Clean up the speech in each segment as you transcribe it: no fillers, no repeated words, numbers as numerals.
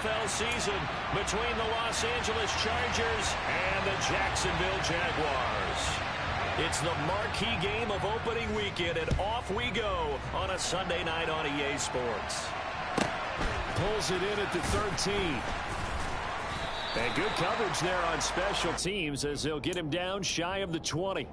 NFL season between the Los Angeles Chargers and the Jacksonville Jaguars. It's the marquee game of opening weekend, and off we go on a Sunday night on EA Sports. Pulls it in at the 13. And good coverage there on special teams as they'll get him down shy of the 20.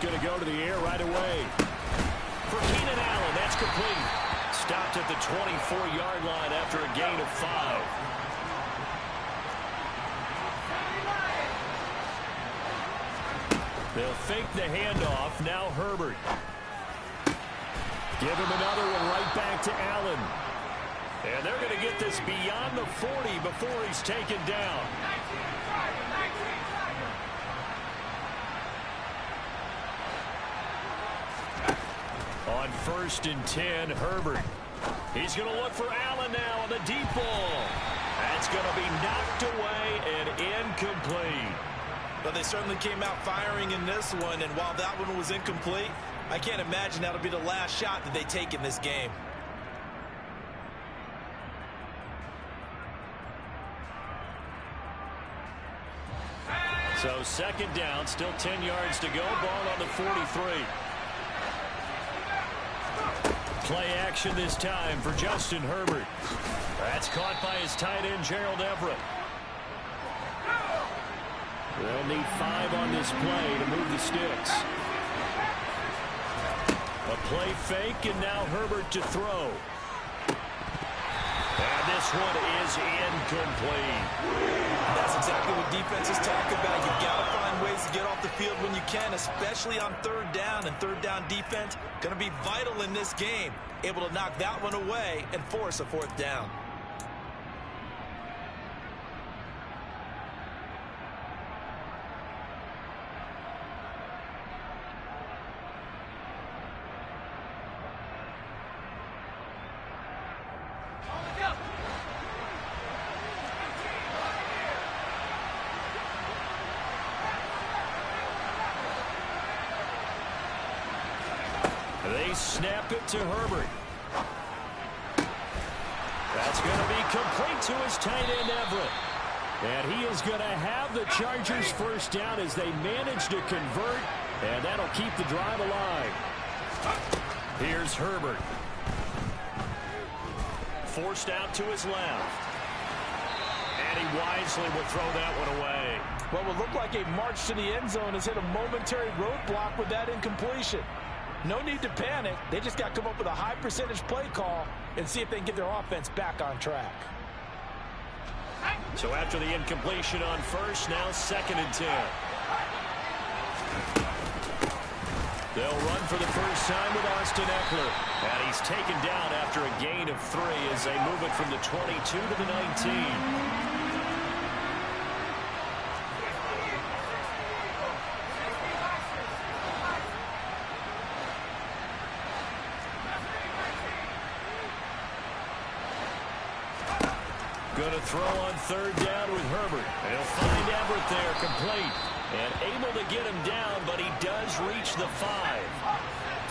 Going to go to the air right away. For Keenan Allen, that's complete. Stopped at the 24-yard line after a gain of 5. They'll fake the handoff. Now Herbert. Give him another one right back to Allen. And they're going to get this beyond the 40 before he's taken down. On 1st and 10, Herbert. He's going to look for Allen now on the deep ball. That's going to be knocked away and incomplete. Well, they certainly came out firing in this one, and while that one was incomplete, I can't imagine that'll be the last shot that they take in this game. So 2nd down, still 10 yards to go. Ball on the 43. Play action this time for Justin Herbert. That's caught by his tight end, Gerald Everett. They'll need 5 on this play to move the sticks. A play fake, and now Herbert to throw. And this one is incomplete. That's exactly what defenses talk about. You've got to find ways to get off the field when you can, especially on 3rd down. And 3rd down defense going to be vital in this game. Able to knock that one away and force a 4th down. They snap it to Herbert. That's going to be complete to his tight end, Everett. And he is going to have the Chargers 1st down as they manage to convert, and that'll keep the drive alive. Here's Herbert. Forced out to his left. And he wisely will throw that one away. What would look like a march to the end zone has hit a momentary roadblock with that incompletion. No need to panic. They just got to come up with a high percentage play call and see if they can get their offense back on track. So after the incompletion on 1st, now 2nd and 10. They'll run for the first time with Austin Eckler. And he's taken down after a gain of 3 as they move it from the 22 to the 19. Going to throw on 3rd down with Herbert. He'll find Everett there, complete. And able to get him down, but he does reach the 5.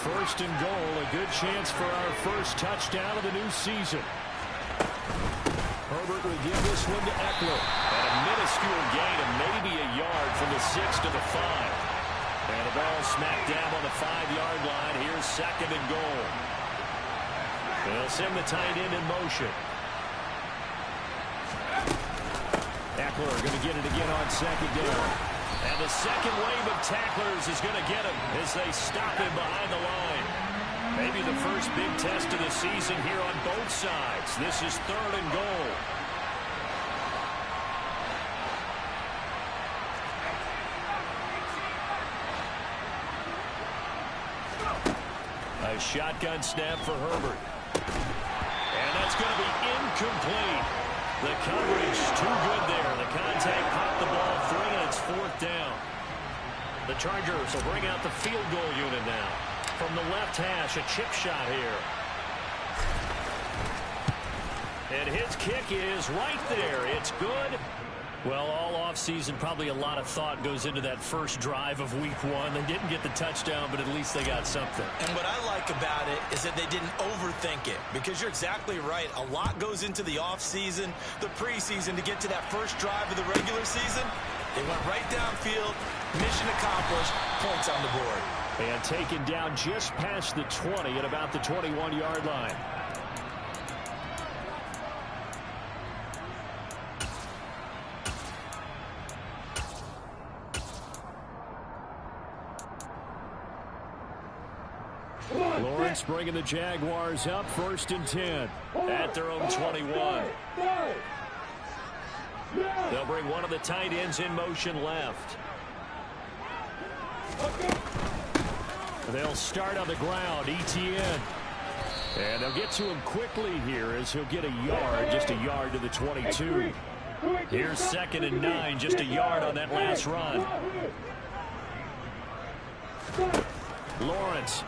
1st and goal, a good chance for our first touchdown of the new season. Herbert will give this one to Eckler. And a minuscule gain of maybe a yard from the 6 to the 5. And the ball smacked down on the 5-yard line. Here's 2nd and goal. They'll send the tight end in motion. Eckler going to get it again on 2nd down. And the second wave of tacklers is going to get him as they stop him behind the line. Maybe the first big test of the season here on both sides. This is 3rd and goal. A shotgun snap for Herbert. And that's going to be incomplete. The coverage too good there. The contact popped the ball The Chargers will bring out the field goal unit now. From the left hash, a chip shot here. And his kick is right there. It's good. Well, all offseason, probably a lot of thought goes into that first drive of week one. They didn't get the touchdown, but at least they got something. And what I like about it is that they didn't overthink it, because you're exactly right. A lot goes into the offseason, the preseason, to get to that first drive of the regular season. They went right downfield, mission accomplished, points on the board. And taken down just past the 20 at about the 21-yard line. Lawrence bringing the Jaguars up, 1st and 10 at their own 21. They'll bring one of the tight ends in motion left. They'll start on the ground, Etienne. And they'll get to him quickly here as he'll get a yard, just a yard to the 22. Here's 2nd and 9, just a yard on that last run. Lawrence.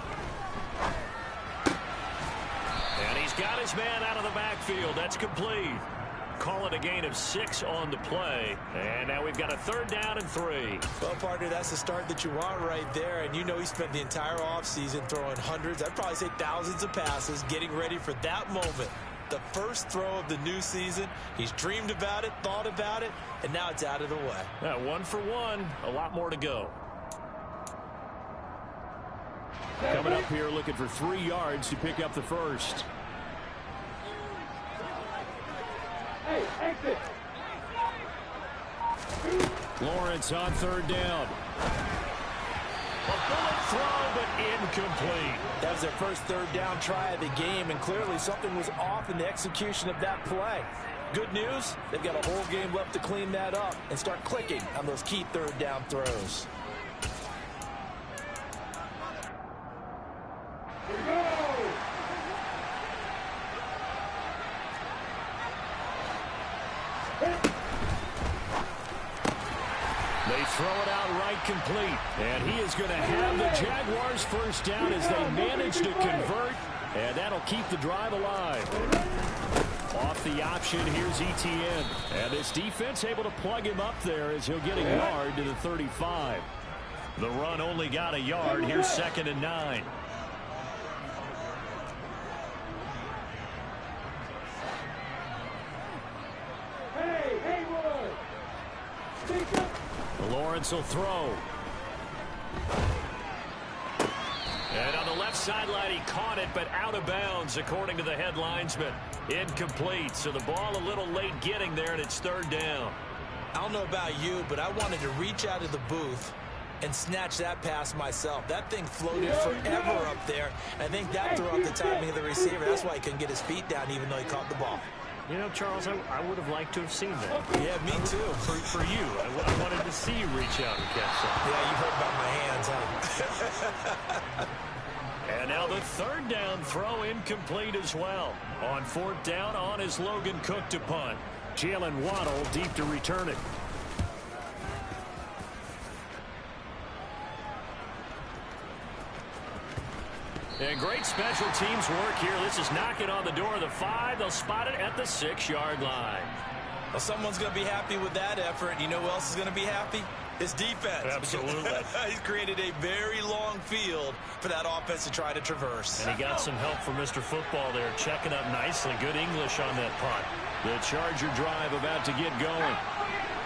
And he's got his man out of the backfield. That's complete. Call it a gain of 6 on the play. And now we've got a 3rd down and 3. Well, partner, that's the start that you want right there. And you know he spent the entire offseason throwing hundreds, I'd probably say thousands of passes, getting ready for that moment. The first throw of the new season. He's dreamed about it, thought about it, and now it's out of the way. 1 for 1. A lot more to go. Coming up here looking for 3 yards to pick up the first. Lawrence on 3rd down. A bullet throw, but incomplete. That was their first 3rd down try of the game, and clearly something was off in the execution of that play. Good news, they've got a whole game left to clean that up and start clicking on those key 3rd down throws. They throw it out right complete. And he is going to have the Jaguars first down as they manage to convert. And that'll keep the drive alive. Off the option, here's Etienne. And this defense able to plug him up there as he'll get a yard to the 35. The run only got a yard. Here's 2nd and 9. Lawrence will throw. And on the left sideline, he caught it, but out of bounds, according to the head linesman. Incomplete, so the ball a little late getting there, and it's 3rd down. I don't know about you, but I wanted to reach out of the booth and snatch that pass myself. That thing floated forever up there. I think that threw up the timing of the receiver. That's why he couldn't get his feet down, even though he caught the ball. You know, Charles, I would have liked to have seen that. Yeah, me too. For you, I wanted to see you reach out and catch something. Yeah, you heard about my hands, huh? And now the 3rd down throw incomplete as well. On 4th down, on is Logan Cook to punt. Jalen Waddle deep to return it. And great special teams work here. This is knocking on the door of the 5. They'll spot it at the 6-yard line. Well, someone's going to be happy with that effort. You know who else is going to be happy? His defense. Absolutely. He's created a very long field for that offense to try to traverse. And he got some help from Mr. Football there, checking up nicely. Good English on that punt. The Charger drive about to get going.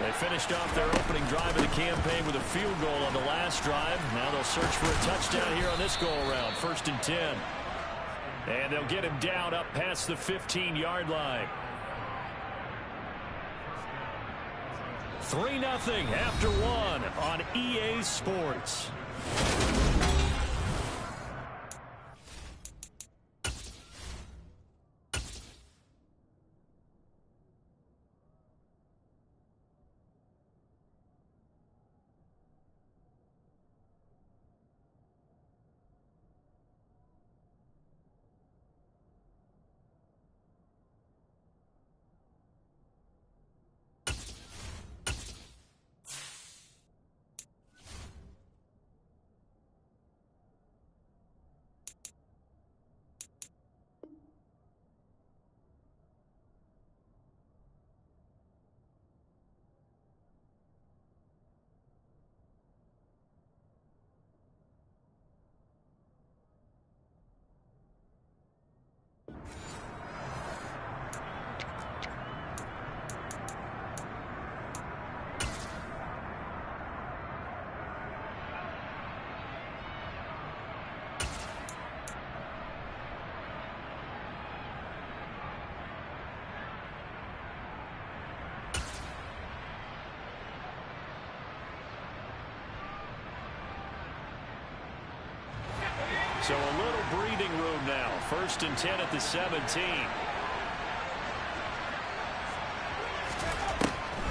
They finished off their opening drive of the campaign with a field goal on the last drive. Now they'll search for a touchdown here on this go-around. 1st and 10. And they'll get him down up past the 15-yard line. 3-0 after 1 on EA Sports. So a little breathing room now. 1st and 10 at the 17.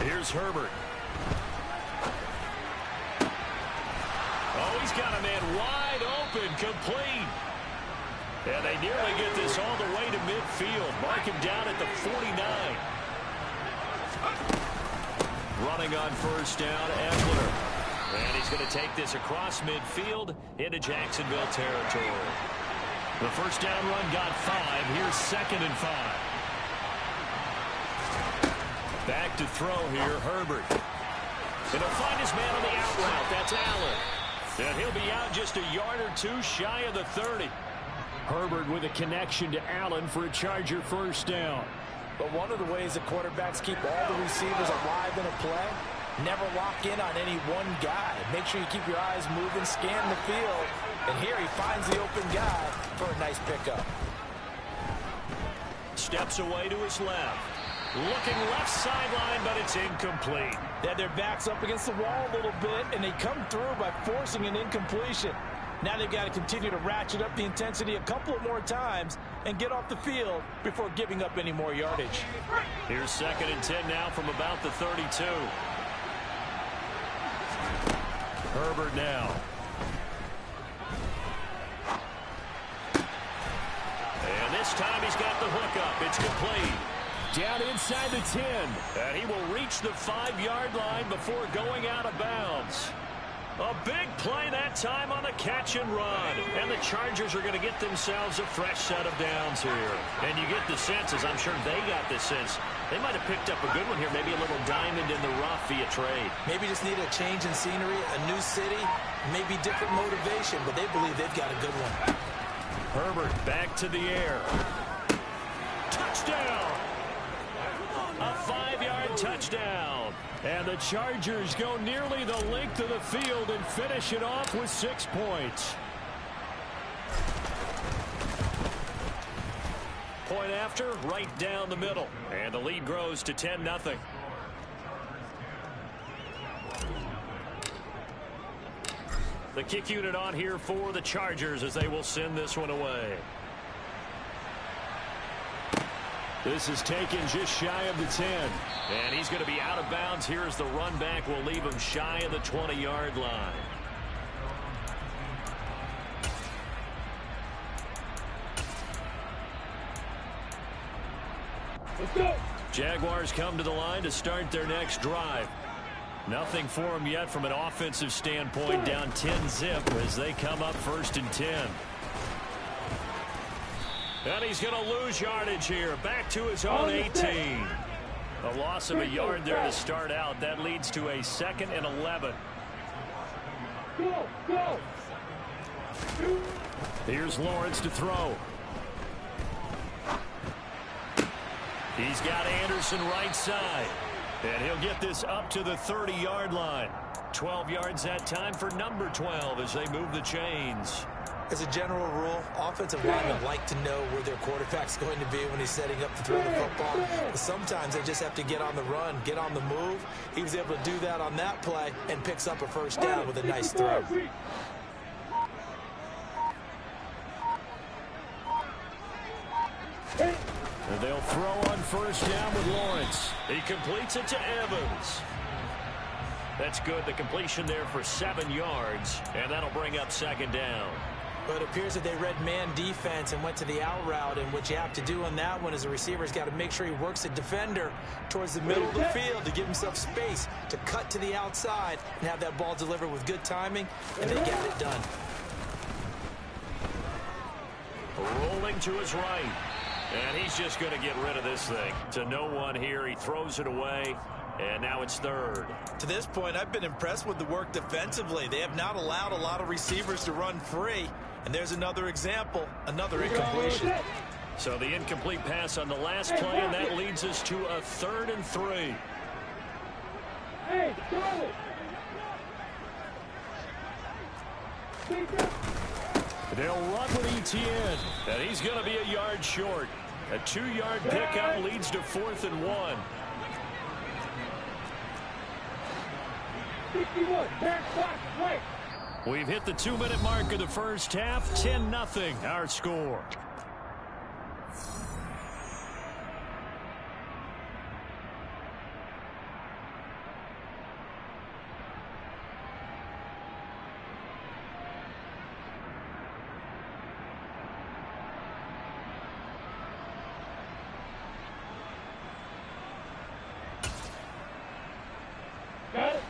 Here's Herbert. Oh, he's got a man wide open, complete. And they nearly get this all the way to midfield. Mark him down at the 49. Running on 1st down, Eckler. And he's going to take this across midfield into Jacksonville territory. The 1st down run got 5. Here's 2nd and 5. Back to throw here, Herbert. And he'll find his man on the out route. That's Allen. And he'll be out just a yard or 2 shy of the 30. Herbert with a connection to Allen for a Charger 1st down. But one of the ways that quarterbacks keep all the receivers alive in a play, never lock in on any one guy. Make sure you keep your eyes moving, scan the field. And here he finds the open guy for a nice pickup. Steps away to his left. Looking left sideline, but it's incomplete. They had their backs up against the wall a little bit, and they come through by forcing an incompletion. Now they've got to continue to ratchet up the intensity a couple of more times and get off the field before giving up any more yardage. Here's 2nd and 10 now from about the 32. Herbert now. And this time he's got the hook up. It's complete. Down inside the 10. And he will reach the 5-yard line before going out of bounds. A big play that time on the catch and run. And the Chargers are going to get themselves a fresh set of downs here. And you get the sense, as I'm sure they got the sense, they might have picked up a good one here, maybe a little diamond in the rough via trade. Maybe just need a change in scenery, a new city, maybe different motivation, but they believe they've got a good one. Herbert back to the air. Touchdown! A 5-yard touchdown. And the Chargers go nearly the length of the field and finish it off with 6 points. Point after, right down the middle. And the lead grows to 10-0. The kick unit on here for the Chargers as they will send this one away. This is taken just shy of the 10. And he's going to be out of bounds here as the run back will leave him shy of the 20-yard line. Let's go. Jaguars come to the line to start their next drive. Nothing for them yet from an offensive standpoint, down 10-zip as they come up 1st and 10. And he's going to lose yardage here. Back to his own 18. A loss of a yard there to start out. That leads to a 2nd and 11. Go, go. Here's Lawrence to throw. He's got Anderson right side. And he'll get this up to the 30-yard line. 12 yards that time for number 12 as they move the chains. As a general rule, offensive linemen like to know where their quarterback's going to be when he's setting up to throw the football. But sometimes they just have to get on the run, get on the move. He was able to do that on that play and picks up a 1st down with a nice throw. And they'll throw on 1st down with Lawrence. He completes it to Evans. That's good. The completion there for 7 yards. And that'll bring up 2nd down. But it appears that they read man defense and went to the out route. And what you have to do on that one is the receiver's got to make sure he works the defender towards the middle of the field to give himself space to cut to the outside and have that ball delivered with good timing. And they got it done. Rolling to his right. And he's just going to get rid of this thing. To no one here. He throws it away. And now it's 3rd. To this point, I've been impressed with the work defensively. They have not allowed a lot of receivers to run free. And there's another example, another incompletion. So the incomplete pass on the last play, and that leads us to a 3rd and 3. Hey, Charlie. They'll run with Etienne, and he's going to be a yard short. A 2-yard pickup leads to 4th and 1. 61, back, box, right. We've hit the 2-minute mark of the first half. 10-0 our score. Got it.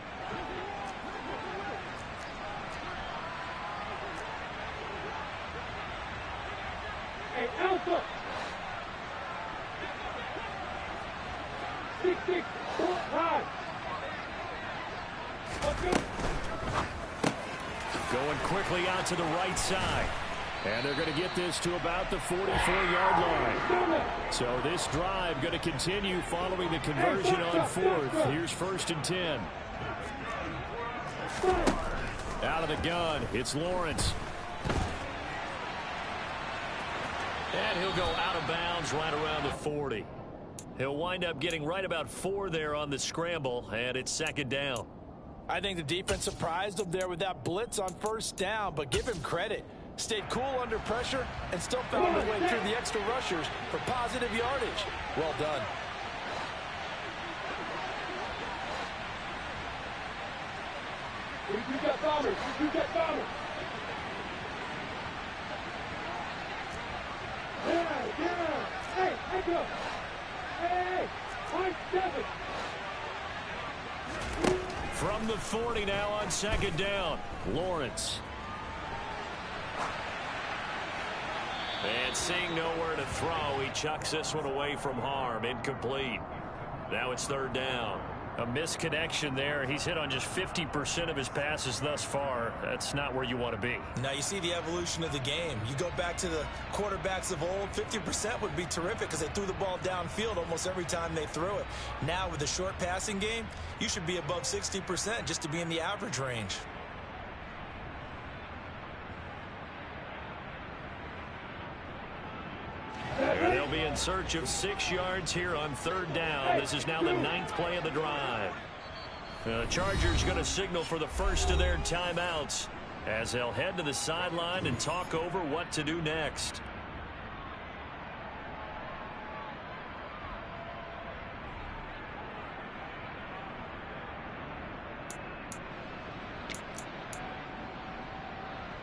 Hey, Alpha. 6-6, 4-5. Let's go. Going quickly out to the right side. And they're going to get this to about the 44-yard line. So this drive going to continue following the conversion on fourth. Here's 1st and 10. Out of the gun, it's Lawrence. And he'll go out of bounds right around the 40. He'll wind up getting right about 4 there on the scramble, and it's 2nd down. I think the defense surprised him there with that blitz on 1st down, but give him credit. Stayed cool under pressure and still found a way through the extra rushers for positive yardage. Well done. We got bombers. We got bombers. Yeah. Hey, hey, go. Hey, 1-7. From the 40 now on 2nd down, Lawrence. And seeing nowhere to throw, he chucks this one away from harm. Incomplete. Now it's 3rd down. A misconnection there. He's hit on just 50% of his passes thus far. That's not where you want to be. Now you see the evolution of the game. You go back to the quarterbacks of old, 50% would be terrific because they threw the ball downfield almost every time they threw it. Now with the short passing game, you should be above 60% just to be in the average range. They'll be in search of 6 yards here on 3rd down. This is now the 9th play of the drive. The Chargers going to signal for the first of their timeouts as they'll head to the sideline and talk over what to do next.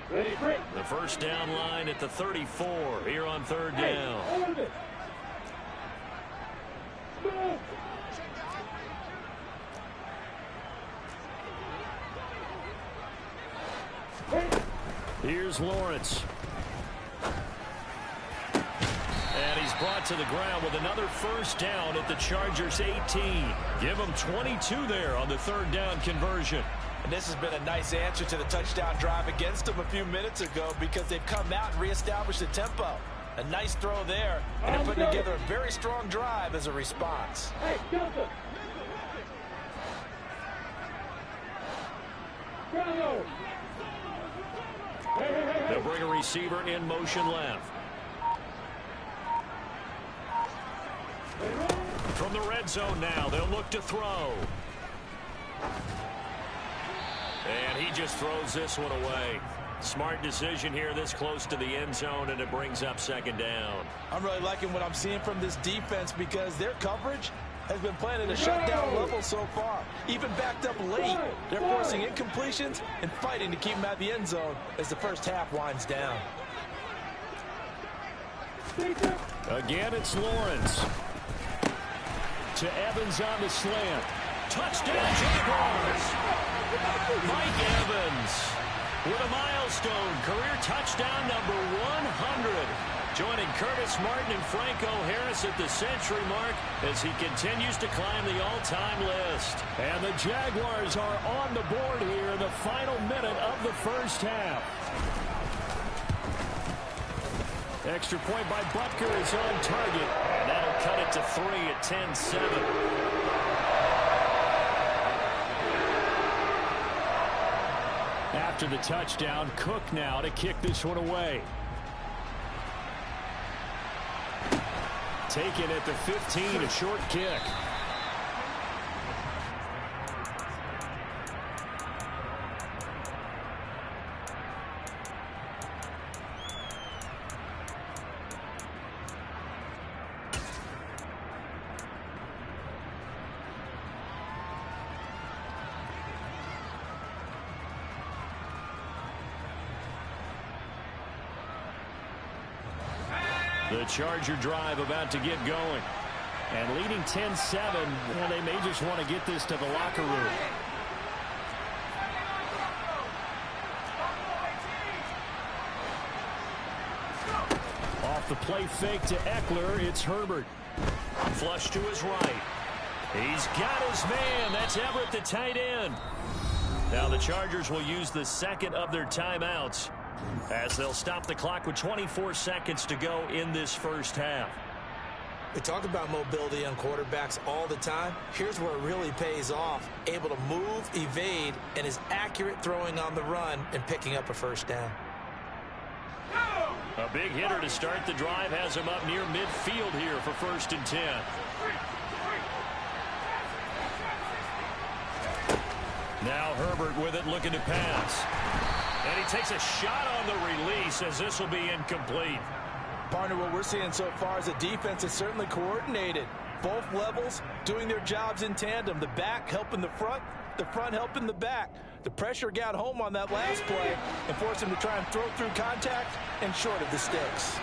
Ready, break. The 1st down line at the 34 here on 3rd down. Hey, hold it. Move. Here's Lawrence. And he's brought to the ground with another 1st down at the Chargers 18. Give them 22 there on the 3rd down conversion. And this has been a nice answer to the touchdown drive against them a few minutes ago because they've come out and reestablished the tempo. A nice throw there, and they're putting together a very strong drive as a response. Hey, Delta. Bravo. Hey. They'll bring a receiver in motion left. From the red zone now, they'll look to throw. And he just throws this one away. Smart decision here this close to the end zone, and it brings up 2nd down. I'm really liking what I'm seeing from this defense because their coverage has been playing at a shutdown level so far. Even backed up late, they're forcing incompletions and fighting to keep them at the end zone as the first half winds down. Again, it's Lawrence. To Evans on the slant. Touchdown, Jaguars! Mike Evans with a milestone career touchdown number 100. Joining Curtis Martin and Franco Harris at the century mark as he continues to climb the all-time list. And the Jaguars are on the board here in the final minute of the first half. Extra point by Butker is on target. And that'll cut it to 3 at 10-7. After the touchdown, Cook now to kick this one away. Taken at the 15, a short kick. The Charger drive about to get going. And leading 10-7, well, they may just want to get this to the locker room. Off the play fake to Eckler, it's Herbert. Flush to his right. He's got his man. That's Everett, the tight end. Now the Chargers will use the second of their timeouts as they'll stop the clock with 24 seconds to go in this first half. We talk about mobility on quarterbacks all the time. Here's where it really pays off. Able to move, evade, and is accurate throwing on the run and picking up a first down. A big hitter to start the drive has him up near midfield here for 1st and 10. Now Herbert with it, looking to pass. And he takes a shot on the release as this will be incomplete. Partner, what we're seeing so far is a defense that's certainly coordinated. Both levels doing their jobs in tandem. The back helping the front helping the back. The pressure got home on that last play and forced him to try and throw through contact and short of the sticks.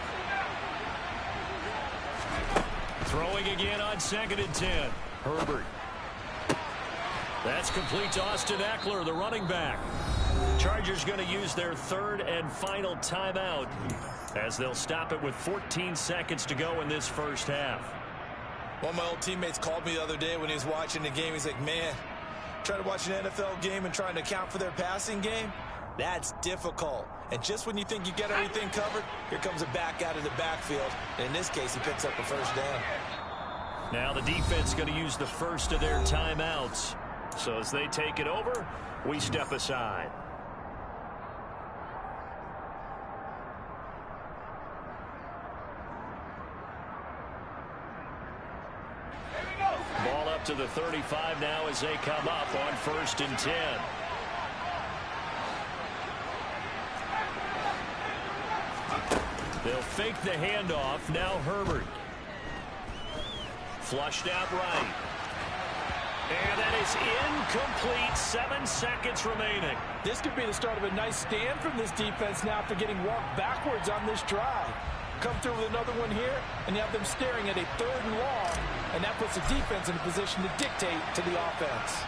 Throwing again on 2nd and 10. Herbert. That's complete to Austin Eckler, the running back. Chargers going to use their 3rd and final timeout as they'll stop it with 14 seconds to go in this first half. One of my old teammates called me the other day when he was watching the game. He's like, man, trying to watch an NFL game and trying to account for their passing game, that's difficult. And just when you think you get everything covered, here comes a back out of the backfield. And in this case, he picks up a first down. Now the defense going to use the first of their timeouts. So as they take it over, we step aside. Ball up to the 35 now as they come up on 1st and 10. They'll fake the handoff. Now Herbert. Flushed out right. And that is incomplete. 7 seconds remaining. This could be the start of a nice stand from this defense now after getting walked backwards on this drive. Come through with another one here, and you have them staring at a 3rd and long, and that puts the defense in a position to dictate to the offense.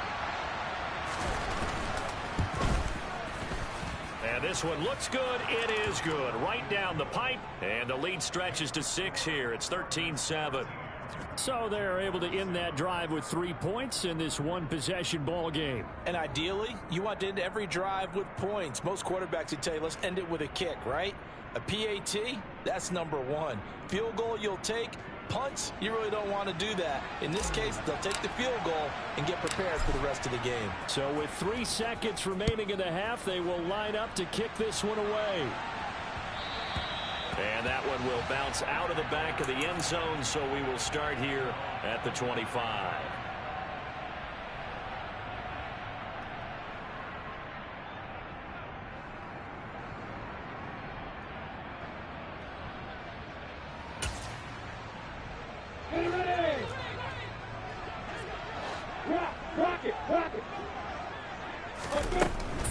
And this one looks good. It is good. Right down the pipe, and the lead stretches to 6 here. It's 13-7. So they're able to end that drive with 3 points in this one-possession ball game. And ideally, you want to end every drive with points. Most quarterbacks would tell you, let's end it with a kick, right? A PAT, that's number 1. Field goal you'll take. Punts, you really don't want to do that. In this case, they'll take the field goal and get prepared for the rest of the game. So with 3 seconds remaining in the half, they will line up to kick this one away. And that one will bounce out of the back of the end zone, so we will start here at the 25. Get ready! Rock it!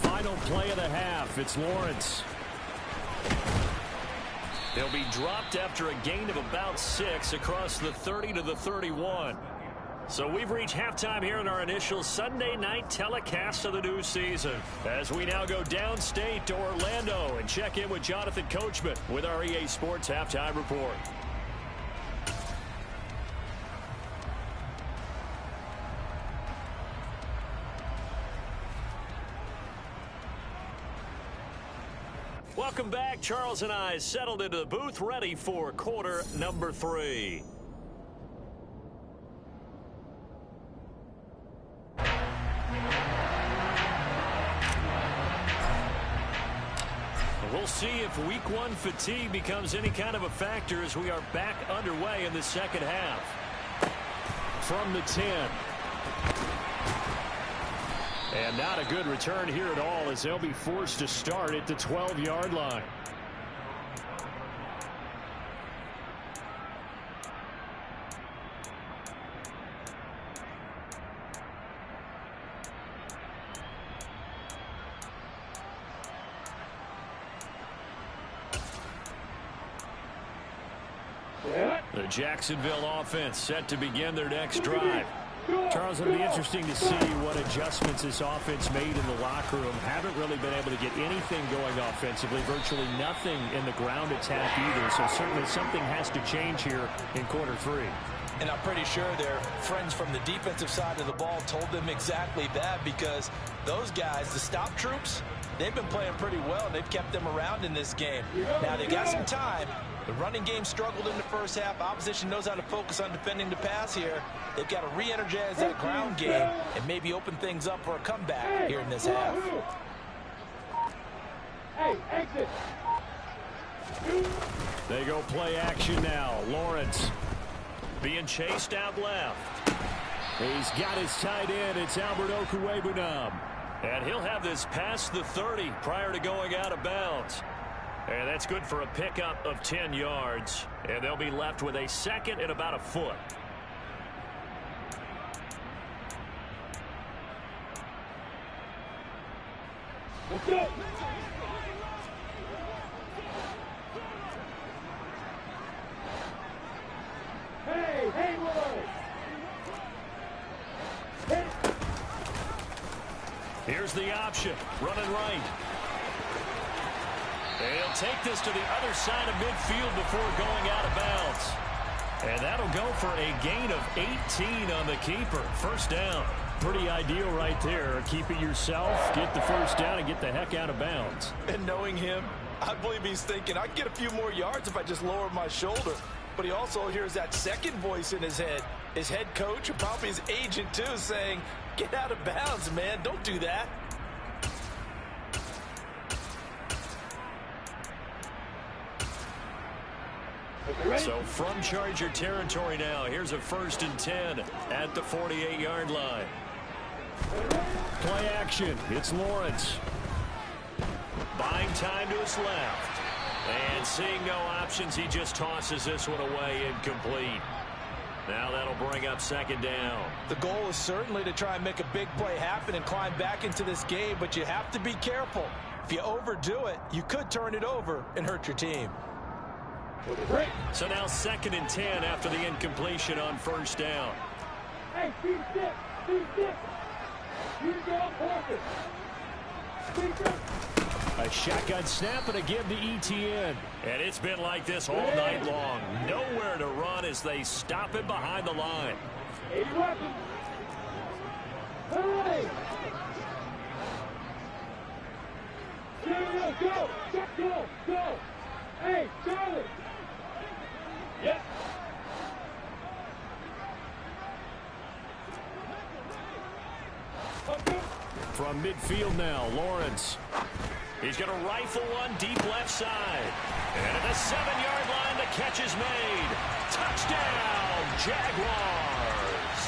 Final play of the half. It's Lawrence. They'll be dropped after a gain of about 6 across the 30 to the 31. So we've reached halftime here in our initial Sunday night telecast of the new season. As we now go downstate to Orlando and check in with Jonathan Coachman with our EA Sports Halftime Report. Welcome back. Charles and I settled into the booth, ready for quarter number 3. We'll see if week 1 fatigue becomes any kind of a factor as we are back underway in the second half. From the 10. And not a good return here at all as they'll be forced to start at the 12-yard line. The Jacksonville offense set to begin their next drive. Charles, it'll be interesting to see what adjustments this offense made in the locker room. Haven't really been able to get anything going offensively, virtually nothing in the ground attack either. So certainly something has to change here in quarter 3. And I'm pretty sure their friends from the defensive side of the ball told them exactly that, because those guys, the stop troops, they've been playing pretty well. They've kept them around in this game. Now they got some time. The running game struggled in the first half. Opposition knows how to focus on defending the pass here. They've got to re-energize that ground game and maybe open things up for a comeback here in this half. Hey, exit. They go play action now. Lawrence being chased out left. He's got his tight end. It's Albert Okwuegbunam. And he'll have this past the 30 prior to going out of bounds. And that's good for a pickup of 10 yards. And they'll be left with a second and about a foot. Let's go. Hey, Haywood. Hey. Here's the option. Running right. And he'll take this to the other side of midfield before going out of bounds. And that'll go for a gain of 18 on the keeper. First down. Pretty ideal right there. Keep it yourself, get the first down, and get the heck out of bounds. And knowing him, I believe he's thinking, I can get a few more yards if I just lower my shoulder. But he also hears that second voice in his head. His head coach, and probably his agent too, saying, get out of bounds, man. Don't do that. So from Charger territory now, here's a 1st and 10 at the 48-yard line. Play action. It's Lawrence. Buying time to his left. And seeing no options, he just tosses this one away incomplete. Now that'll bring up 2nd down. The goal is certainly to try and make a big play happen and climb back into this game, but you have to be careful. If you overdo it, you could turn it over and hurt your team. So now 2nd and 10 after the incompletion on 1st down. Hey, speed stick. Speed stick. You go forward. Speed stick. A shotgun snap and a give to ETN. And it's been like this all night long. Nowhere to run as they stop him behind the line. 80 weapons. Hurry. Go. Go. Go. Hey, Charlie. Yep. From midfield now, Lawrence. He's going to rifle one deep left side. And at the 7-yard line, the catch is made. Touchdown, Jaguars.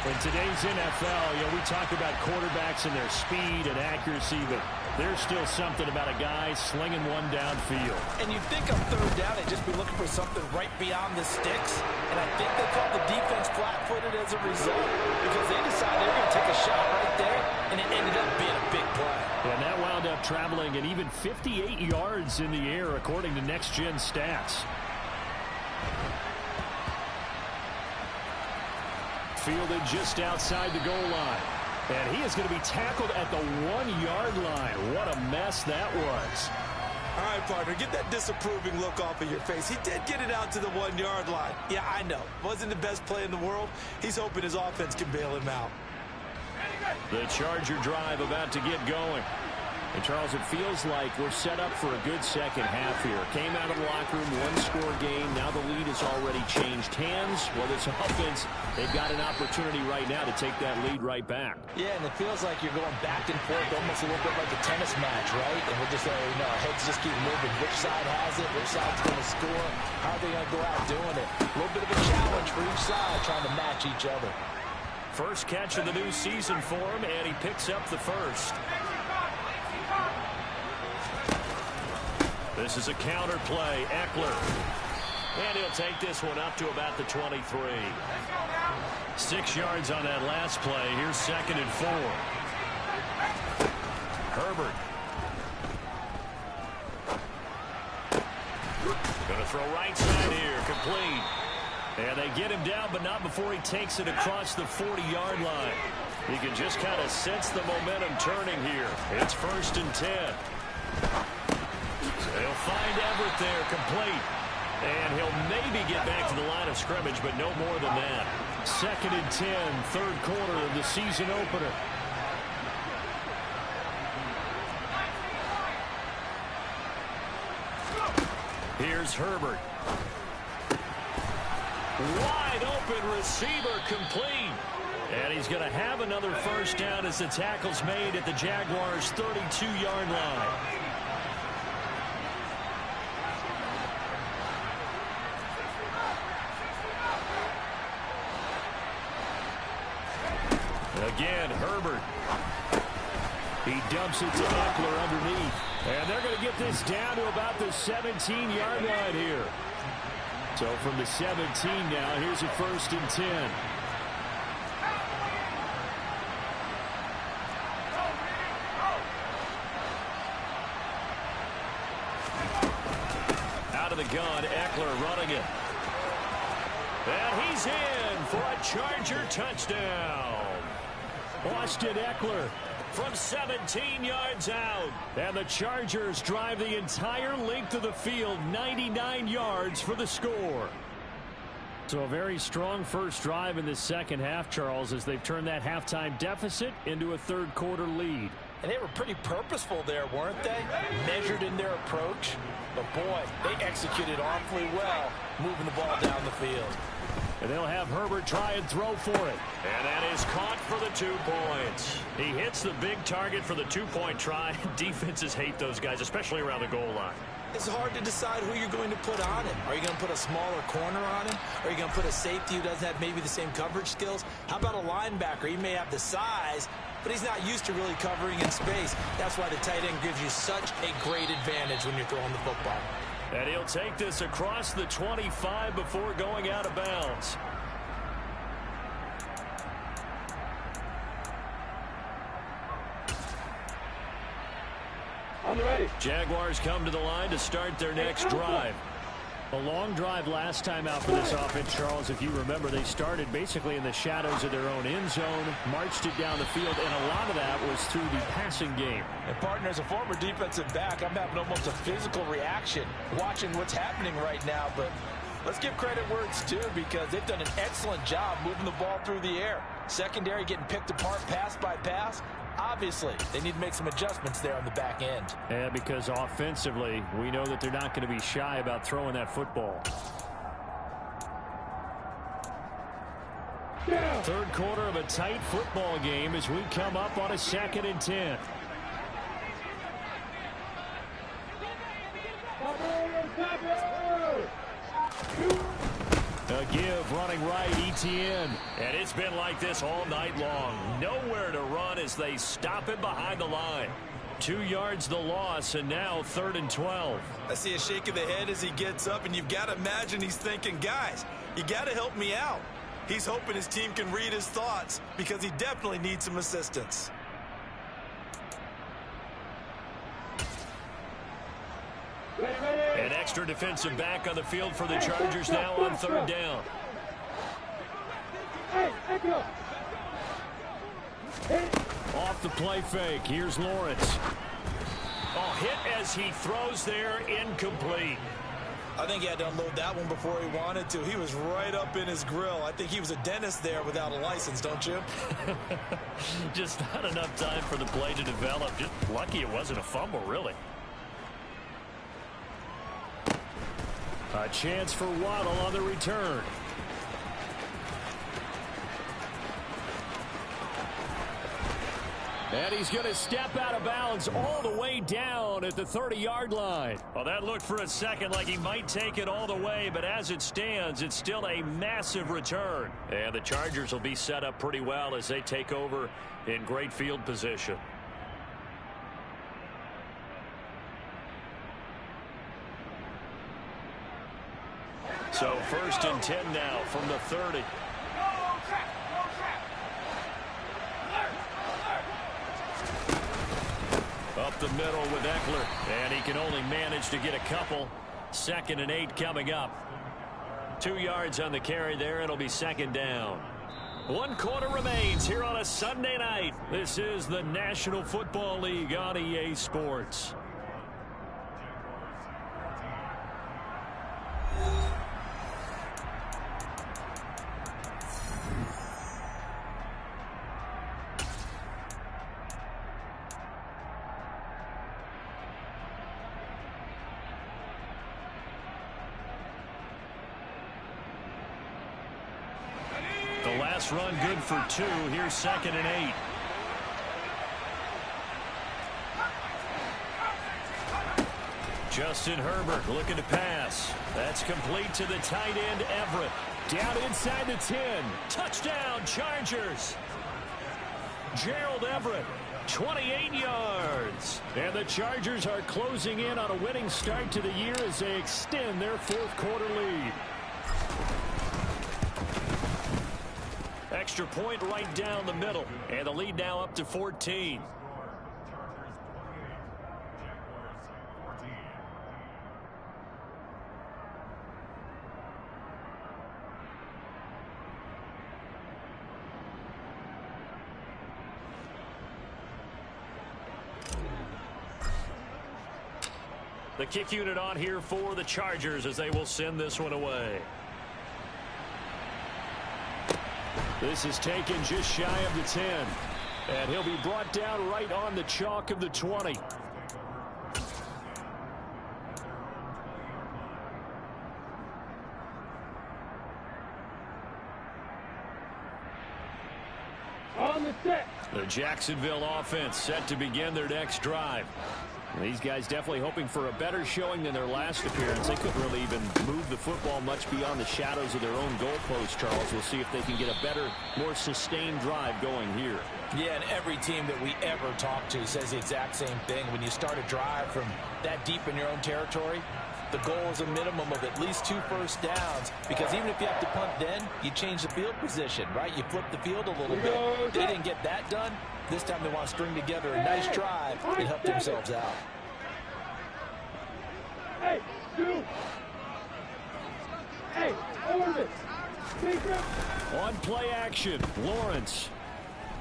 In today's NFL, we talk about quarterbacks and their speed and accuracy, but there's still something about a guy slinging one downfield. And you think on 3rd down, they'd just be looking for something right beyond the sticks. And I think they called the defense flat-footed as a result, because they decided they were going to take a shot right there, and it ended up being a big play. And that wound up traveling at even 58 yards in the air, according to Next Gen Stats. Fielded just outside the goal line. And he is going to be tackled at the 1-yard line. What a mess that was. All right, partner, get that disapproving look off of your face. He did get it out to the 1-yard line. Yeah, I know. Wasn't the best play in the world. He's hoping his offense can bail him out. The Charger drive about to get going. And, Charles, it feels like we're set up for a good second half here. Came out of the locker room, 1-score game. Now the lead has already changed hands. Well, this offense, they've got an opportunity right now to take that lead right back. Yeah, and it feels like you're going back and forth, almost a little bit like a tennis match, right? And we're just letting our heads just keep moving. Which side has it? Which side's going to score? How are they going to go out doing it? A little bit of a challenge for each side, trying to match each other. First catch of the new season for him, and he picks up the first. This is a counter play. Eckler. And he'll take this one up to about the 23. 6 yards on that last play. Here's 2nd and 4. Herbert. Going to throw right side here. Complete. And they get him down, but not before he takes it across the 40-yard line. You can just kind of sense the momentum turning here. It's 1st and 10. So he'll find Everett there, complete. And he'll maybe get back to the line of scrimmage, but no more than that. 2nd and 10, 3rd quarter of the season opener. Here's Herbert. Wide open receiver, complete. And he's going to have another 1st down as the tackle's made at the Jaguars' 32-yard line. Again, Herbert. He dumps it to Eckler underneath. And they're going to get this down to about the 17-yard line here. So from the 17 now, here's a 1st and 10. Out of the gun, Eckler running it. And he's in for a Charger touchdown. Austin Eckler from 17 yards out. And the Chargers drive the entire length of the field, 99 yards for the score. So a very strong first drive in the second half, Charles, as they've turned that halftime deficit into a 3rd quarter lead. And they were pretty purposeful there, weren't they? Measured in their approach. But, boy, they executed awfully well, moving the ball down the field. And they'll have Herbert try and throw for it. And that is caught for the 2 points. He hits the big target for the 2-point try. Defenses hate those guys, especially around the goal line. It's hard to decide who you're going to put on him. Are you going to put a smaller corner on him? Are you going to put a safety who doesn't have maybe the same coverage skills? How about a linebacker? He may have the size, but he's not used to really covering in space. That's why the tight end gives you such a great advantage when you're throwing the football. And he'll take this across the 25 before going out of bounds. I'm ready. Jaguars come to the line to start their next drive. A long drive last time out for this offense, Charles. If you remember, they started basically in the shadows of their own end zone, marched it down the field, and a lot of that was through the passing game. And, partner, as a former defensive back, I'm having almost a physical reaction watching what's happening right now. But let's give credit where it's due, because they've done an excellent job moving the ball through the air. Secondary getting picked apart pass by pass. Obviously, they need to make some adjustments there on the back end. Yeah, because offensively, we know that they're not going to be shy about throwing that football. Yeah. 3rd quarter of a tight football game as we come up on a 2nd and 10. A give running right, ETN. And it's been like this all night long. Nowhere to run as they stop him behind the line. 2 yards the loss, and now 3rd and 12. I see a shake of the head as he gets up, and you've got to imagine he's thinking, guys, you got to help me out. He's hoping his team can read his thoughts because he definitely needs some assistance. An extra defensive back on the field for the Chargers now on 3rd down. Off the play fake, here's Lawrence. Oh, hit as he throws there, incomplete. I think he had to unload that one before he wanted to. He was right up in his grill. I think he was a dentist there without a license, don't you? Just not enough time for the play to develop. Just lucky it wasn't a fumble, really. A chance for Waddle on the return. And he's going to step out of bounds all the way down at the 30-yard line. Well, that looked for a second like he might take it all the way, but as it stands, it's still a massive return. And the Chargers will be set up pretty well as they take over in great field position. So 1st and 10 now from the 30. Up the middle with Eckler, and he can only manage to get a couple. 2nd and 8 coming up. 2 yards on the carry there. It'll be second down. 1 quarter remains here on a Sunday night. This is the National Football League on EA Sports. The last run good for 2. Here's 2nd and 8. Justin Herbert looking to pass. That's complete to the tight end, Everett. Down inside the 10. Touchdown, Chargers. Gerald Everett, 28 yards. And the Chargers are closing in on a winning start to the year as they extend their 4th quarter lead. Extra point right down the middle. And the lead now up to 14. The kick unit on here for the Chargers as they will send this one away. This is taken just shy of the 10. And he'll be brought down right on the chalk of the 20. On the set. The Jacksonville offense set to begin their next drive. These guys definitely hoping for a better showing than their last appearance. They couldn't really even move the football much beyond the shadows of their own goalpost, Charles. We'll see if they can get a better, more sustained drive going here. Yeah, and every team that we ever talk to says the exact same thing. When you start a drive from that deep in your own territory, the goal is a minimum of at least 2 first downs, because even if you have to punt then, you change the field position, right? You flip the field a little bit. They didn't get that done. This time they want to string together a nice drive and help themselves out. Hey, shoot. Hey, orbit. On play action, Lawrence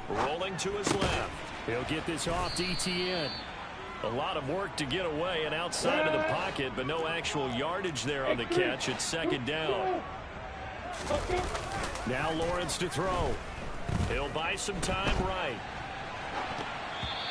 rolling to his left. He'll get this off to ETN. A lot of work to get away and outside of the pocket, but no actual yardage there on the catch. It's 2nd down. Now Lawrence to throw. He'll buy some time right.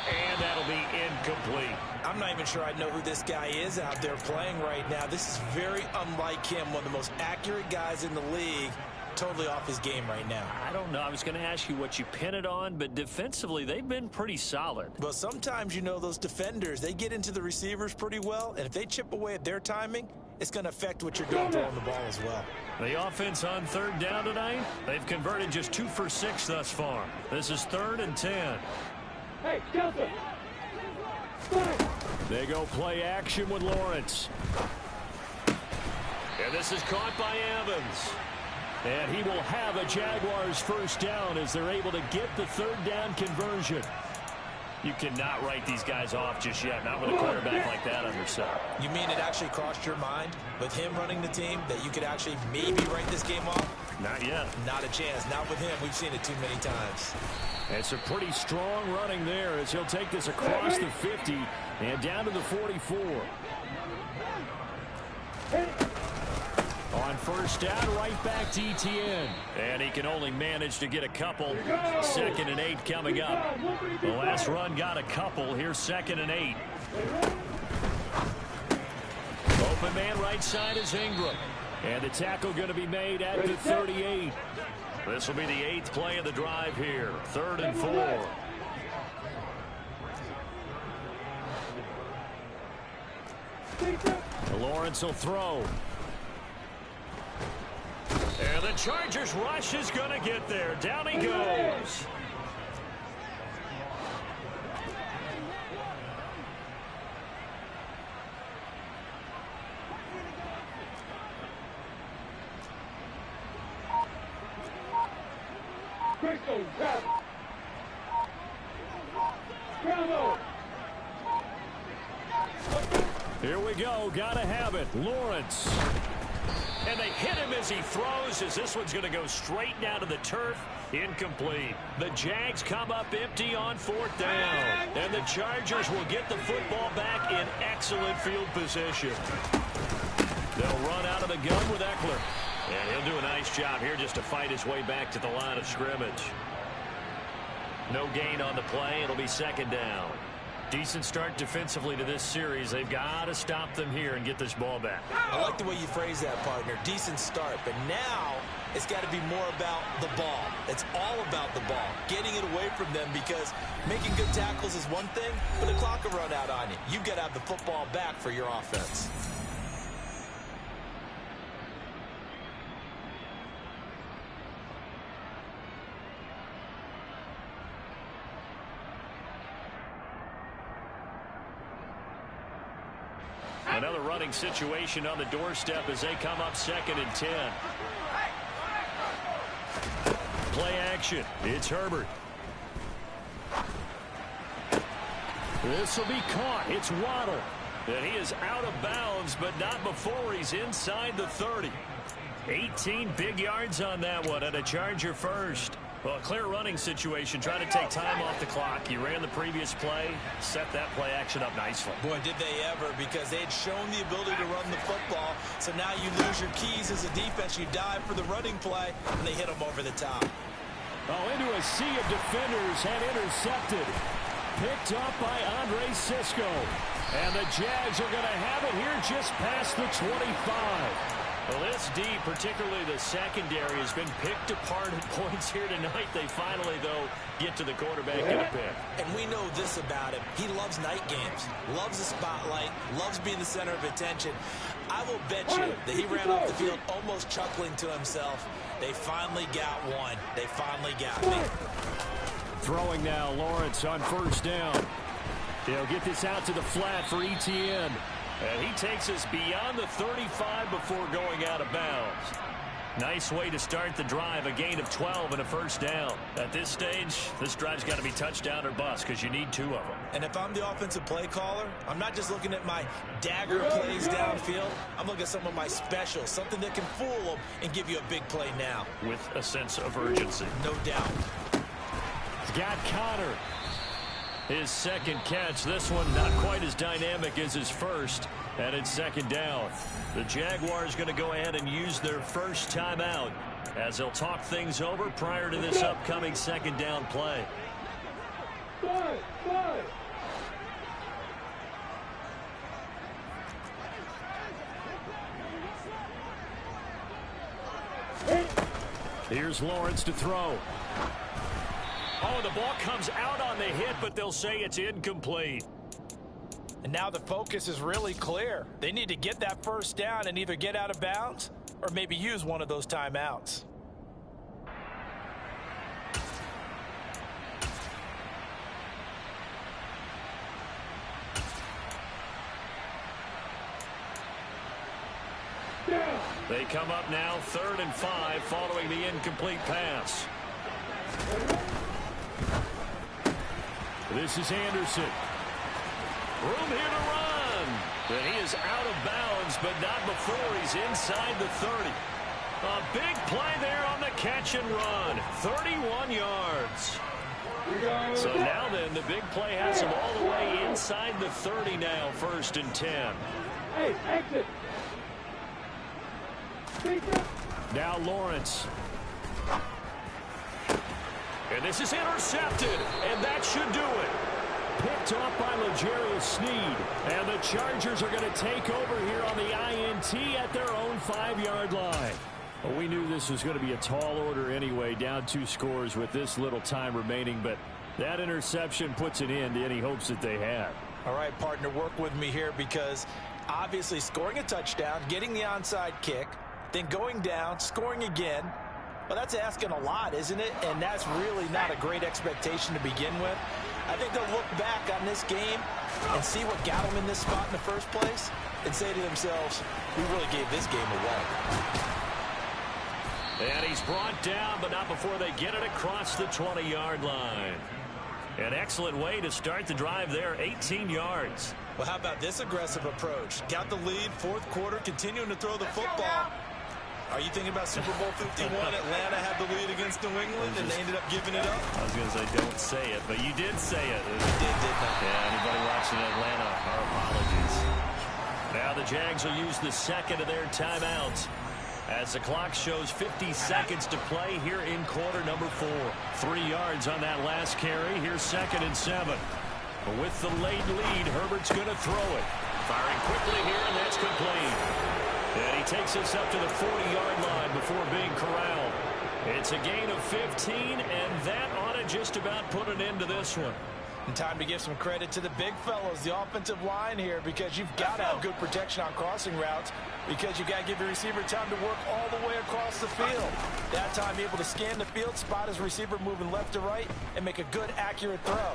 And that'll be incomplete. I'm not even sure I know who this guy is out there playing right now. This is very unlike him, one of the most accurate guys in the league. Totally off his game right now. I don't know. I was going to ask you what you pin it on, but defensively, they've been pretty solid. Well, sometimes, you know, those defenders, they get into the receivers pretty well, and if they chip away at their timing, it's going to affect what you're doing throwing the ball as well. The offense on 3rd down tonight, they've converted just 2 for 6 thus far. This is 3rd and 10. Hey, Delta. They go play action with Lawrence. And this is caught by Evans. And he will have a Jaguars first down as they're able to get the 3rd down conversion. You cannot write these guys off just yet, not with a quarterback like that on your side. You mean it actually crossed your mind with him running the team that you could actually maybe write this game off? Not yet. Not a chance. Not with him. We've seen it too many times. It's a pretty strong running there as he'll take this across the 50 and down to the 44. On 1st down, right back to ETN. And he can only manage to get a couple. 2nd and 8 coming up. The last run got a couple. Here's 2nd and 8. Open man right side is Ingram. And the tackle going to be made at the 38. This will be the 8th play of the drive here. 3rd and 4. Lawrence will throw. And the Chargers rush is going to get there. Down he goes. Here we go. Gotta have it. Lawrence. And they hit him as he throws, as this one's going to go straight down to the turf. Incomplete. The Jags come up empty on 4th down. And the Chargers will get the football back in excellent field position. They'll run out of the gun with Eckler. And he'll do a nice job here just to fight his way back to the line of scrimmage. No gain on the play. It'll be 2nd down. Decent start defensively to this series. They've got to stop them here and get this ball back. I like the way you phrase that, partner. Decent start. But now it's got to be more about the ball. It's all about the ball. Getting it away from them, because making good tackles is one thing, but the clock will run out on you. You've got to have the football back for your offense. Another running situation on the doorstep as they come up 2nd and 10. Play action. It's Herbert. This will be caught. It's Waddle. And he is out of bounds, but not before he's inside the 30. 18 big yards on that one, and a Charger first. Well, a clear running situation, trying to take time off the clock. He ran the previous play, set that play action up nicely. Boy, did they ever, because they had shown the ability to run the football. So now you lose your keys as a defense. You dive for the running play, and they hit them over the top. Oh, into a sea of defenders and intercepted. Picked up by Andre Sisco. And the Jags are going to have it here just past the 25. Well, this D, particularly the secondary, has been picked apart at points here tonight. They finally, though, get to the quarterback in a pick. And we know this about him. He loves night games, loves the spotlight, loves being the center of attention. I will bet you that he ran off the field almost chuckling to himself. They finally got one. They finally got me. Throwing now, Lawrence on 1st down. They'll get this out to the flat for ETN. And he takes us beyond the 35 before going out of bounds. Nice way to start the drive, a gain of 12 and a 1st down. At this stage, this drive's got to be touchdown or bust, because you need 2 of them. And if I'm the offensive play caller, I'm not just looking at my dagger plays downfield. I'm looking at some of my specials, something that can fool them and give you a big play now. With a sense of urgency. No doubt. He's got Connor. His 2nd catch. This one not quite as dynamic as his first. And it's 2nd down. The Jaguars going to go ahead and use their first timeout as they'll talk things over prior to this upcoming 2nd down play. Here's Lawrence to throw. Oh, the ball comes out on the hit, but they'll say it's incomplete. And now the focus is really clear. They need to get that 1st down and either get out of bounds or maybe use one of those timeouts. They come up now 3rd and 5 following the incomplete pass. This is Anderson. Room here to run. But he is out of bounds, but not before he's inside the 30. A big play there on the catch and run. 31 yards. So now then, the big play has him all the way inside the 30 now, 1st and 10. Hey, exit. Now Lawrence. And this is intercepted, and that should do it. Picked off by L'Jarius Sneed. And the Chargers are going to take over here on the INT at their own 5-yard line. Well, we knew this was going to be a tall order anyway, down 2 scores with this little time remaining, but that interception puts an end to any hopes that they had. All right, partner, work with me here, because obviously scoring a touchdown, getting the onside kick, then going down, scoring again, well, that's asking a lot, isn't it? And that's really not a great expectation to begin with. I think they'll look back on this game and see what got them in this spot in the first place and say to themselves, we really gave this game away. And he's brought down, but not before they get it across the 20-yard line. An excellent way to start the drive there, 18 yards. Well, how about this aggressive approach? Got the lead, 4th quarter, continuing to throw the football. Are you thinking about Super Bowl 51? Atlanta had the lead against New England, and they ended up giving it up? I was going to say, don't say it, but you did say it. Didn't I? Yeah, anybody watching Atlanta, our apologies. Now the Jags will use the second of their timeouts as the clock shows 50 seconds to play here in quarter number 4. 3 yards on that last carry. Here's 2nd and 7. With the late lead, Herbert's going to throw it. Firing quickly here, and that's complete. And he takes us up to the 40-yard line before being corralled. It's a gain of 15, and that ought to just about put an end to this one. And time to give some credit to the big fellows, the offensive line here, because you've got to have good protection on crossing routes, because you've got to give your receiver time to work all the way across the field. That time able to scan the field, spot his receiver moving left to right, and make a good, accurate throw.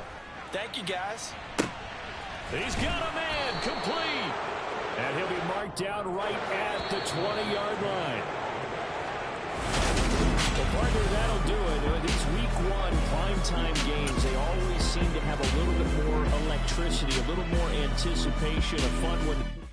Thank you, guys. He's got a man, complete. And he'll be marked down right at the 20-yard line. Well, partner, that'll do it. These week 1 primetime games, they always seem to have a little bit more electricity, a little more anticipation, a fun one.